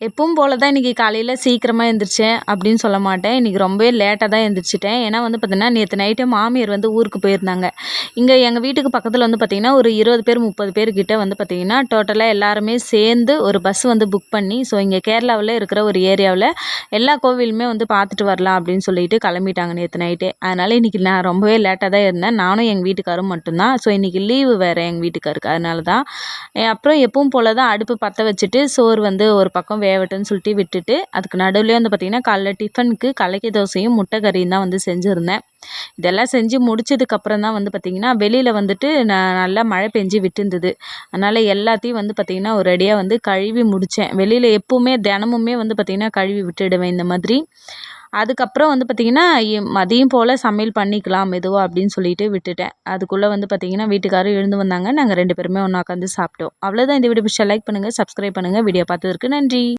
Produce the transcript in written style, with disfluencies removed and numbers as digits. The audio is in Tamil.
எப்பவும் போல தான் இன்றைக்கி காலையில் சீக்கிரமாக எழுந்திரிச்சேன் அப்படின்னு சொல்ல மாட்டேன். இன்றைக்கி ரொம்பவே லேட்டாக தான் எழுந்திரிச்சிட்டேன். ஏன்னா வந்து பார்த்திங்கன்னா, நேற்று நைட்டே மாமியார் வந்து ஊருக்கு போயிருந்தாங்க. இங்கே எங்கள் வீட்டுக்கு பக்கத்தில் வந்து பார்த்திங்கன்னா, ஒரு 20 பேர் 30 பேர்கிட்ட வந்து பார்த்திங்கன்னா, டோட்டலாக எல்லாருமே சேர்ந்து ஒரு பஸ் வந்து புக் பண்ணி, ஸோ இங்கே கேரளாவில் இருக்கிற ஒரு ஏரியாவில் எல்லா கோவிலுமே வந்து பார்த்துட்டு வரலாம் அப்படின்னு சொல்லிட்டு கிளம்பிட்டாங்க நேற்று நைட்டே. அதனால் இன்றைக்கி நான் ரொம்பவே லேட்டாக தான் இருந்தேன். நானும் எங்கள் வீட்டுக்காரும் மட்டும்தான். ஸோ இன்றைக்கி லீவு வேறு எங்கள் வீட்டுக்காருக்கு. அதனால தான் அப்புறம் எப்பவும் போல தான் அடுப்பு பற்ற வச்சுட்டு சோறு வந்து ஒரு பக்கம் வேவட்டுன்னு சொல்லிட்டு விட்டுட்டு, அதுக்கு நடுவுலயே வந்து பார்த்திங்கன்னா, காலைல டிஃபனுக்கு கலக்கி தோசையும், முட்டை கறியும் தான் வந்து செஞ்சுருந்தேன். இதெல்லாம் செஞ்சு முடிச்சதுக்கப்புறம் தான் வந்து பார்த்திங்கன்னா, வெளியில் வந்துட்டு நல்லா மழை பெஞ்சு விட்டுருந்தது. அதனால் எல்லாத்தையும் வந்து பார்த்திங்கன்னா, ஒரு அடியாக வந்து கழுவி முடித்தேன். வெளியில் எப்போவுமே தினமுமே வந்து பார்த்திங்கன்னா, கழுவி விட்டுடுவேன் இந்த மாதிரி. அதுக்கப்புறம் வந்து பார்த்திங்கன்னா, மதியம் போல் சமையல் பண்ணிக்கலாம் மெதுவா அப்படின்னு சொல்லிட்டு விட்டுட்டேன். அதுக்குள்ளே வந்து பார்த்திங்கன்னா, வீட்டுக்காரரும் எழுந்து வந்தாங்க. நாங்கள் 2 பேருமே ஒன்றா உட்காந்து சாப்பிட்டோம். அவ்வளோதான். இந்த வீடியோ பிடிச்சா லைக் பண்ணுங்கள், சப்ஸ்கிரைப் பண்ணுங்கள். வீடியோ பார்த்ததற்கு நன்றி.